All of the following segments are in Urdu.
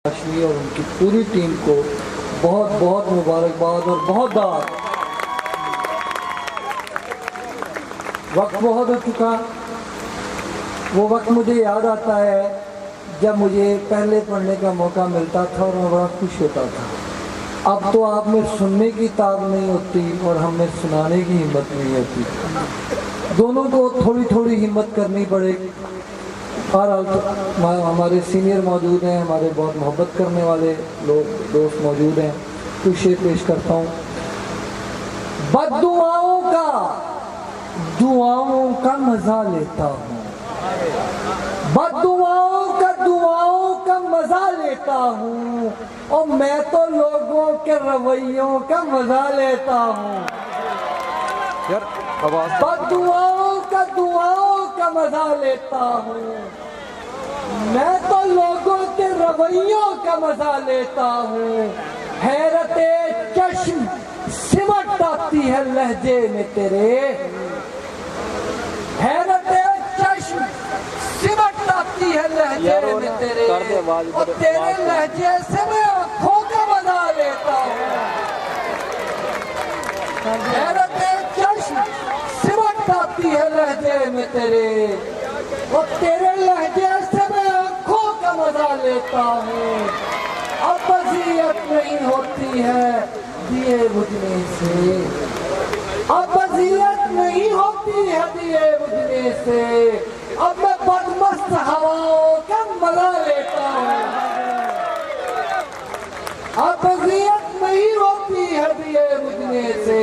اور ان کی پوری ٹیم کو بہت بہت مبارکباد اور بہت دعا۔ وقت بہت ہو چکا، وہ وقت مجھے یاد آتا ہے جب مجھے پہلے پڑھنے کا موقع ملتا تھا اور میں بڑا خوش ہوتا تھا۔ اب تو آپ میں سننے کی تاب نہیں ہوتی اور ہم میں سنانے کی ہمت نہیں ہوتی، دونوں کو تھوڑی تھوڑی ہمت کرنی پڑے۔ بہرحال ہمارے سینئر موجود ہیں، ہمارے بہت محبت کرنے والے لوگ دوست موجود ہیں، کچھ شعر پیش کرتا ہوں۔ بد دعاؤں کا مزہ لیتا ہوں، بد دعاؤں کا مزہ لیتا ہوں، اور میں تو لوگوں کے رویوں کا مزہ لیتا ہوں۔ بد دعاؤں کا مزہ لیتا ہوں، میں تو لوگوں کے رویوں کا مزہ لیتا ہوں۔ حیرت چشم سمٹ آتی ہے لہجے میں تیرے، حیرت چشم سمٹ آتی ہے لہجے میں تیرے، اور تیرے لہجے سے میں آنکھوں کا مزہ لیتا ہوں۔ حیرت چشم سمٹ آتی ہے لہجے میں تیرے، اور تیرے لہجے سے میں آنکھوں کا مزہ لیتا ہوں۔ اب اذیت نہیں ہوتی ہے دیے بجھنے سے، اب اذیت نہیں ہوتی ہے دیے بجھنے سے، اب میں بدمست ہواؤں کا مزہ لیتا ہوں۔ اب اذیت نہیں ہوتی ہے دیے بجھنے سے،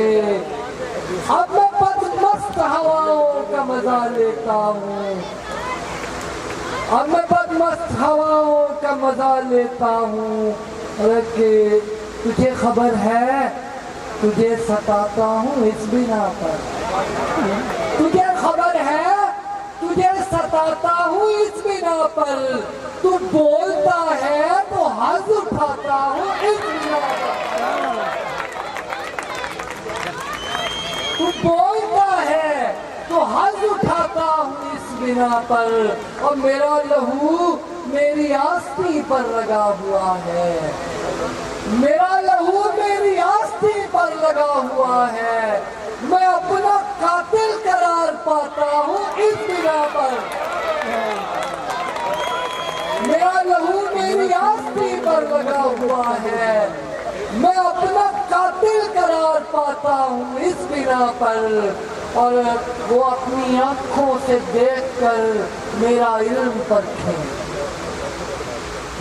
اب میں بدمست ہواؤں کا مزہ لیتا ہوں۔ اب میں بدمست ہواؤں کا مزہ لیتا ہوں۔ کہ تجھے خبر ہے تجھے ستاتا ہوں اس بنا پر، تجھے خبر ہے تجھے ستاتا ہوں اس بنا پر، تو بولتا ہے تو حظ اٹھاتا ہوں اس بنا پر، تو بولتا ہے تو حظ اٹھاتا ہوں اس بنا پر، اور میرا لہو میری آستین پر لگا ہوا ہے، میرا لہو میری آستین پر لگا ہوا ہے، میں اپنا قاتل قرار پاتا ہوں اس بنا پر، میرا لہو میری آستین پر لگا ہوا ہے، میں اپنا قاتل قرار پاتا ہوں اس بنا پر، اور وہ اپنی آنکھوں سے دیکھ کر میرا علم پرکھیں،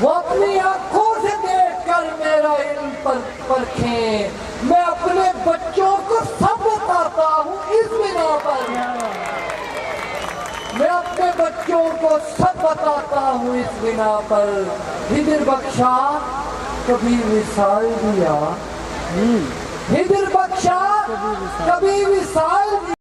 وہ اپنی آنکھوں سے دیکھ کر میرا علم پرکھیں، میں اپنے بچوں کو سب بتاتا ہوں اس بنا پر، میں اپنے بچوں کو سب بتاتا ہوں اس بنا پر۔ ہدر بخشا کبھی وصال دیا، ہدر بخشا کبھی وصال دیا۔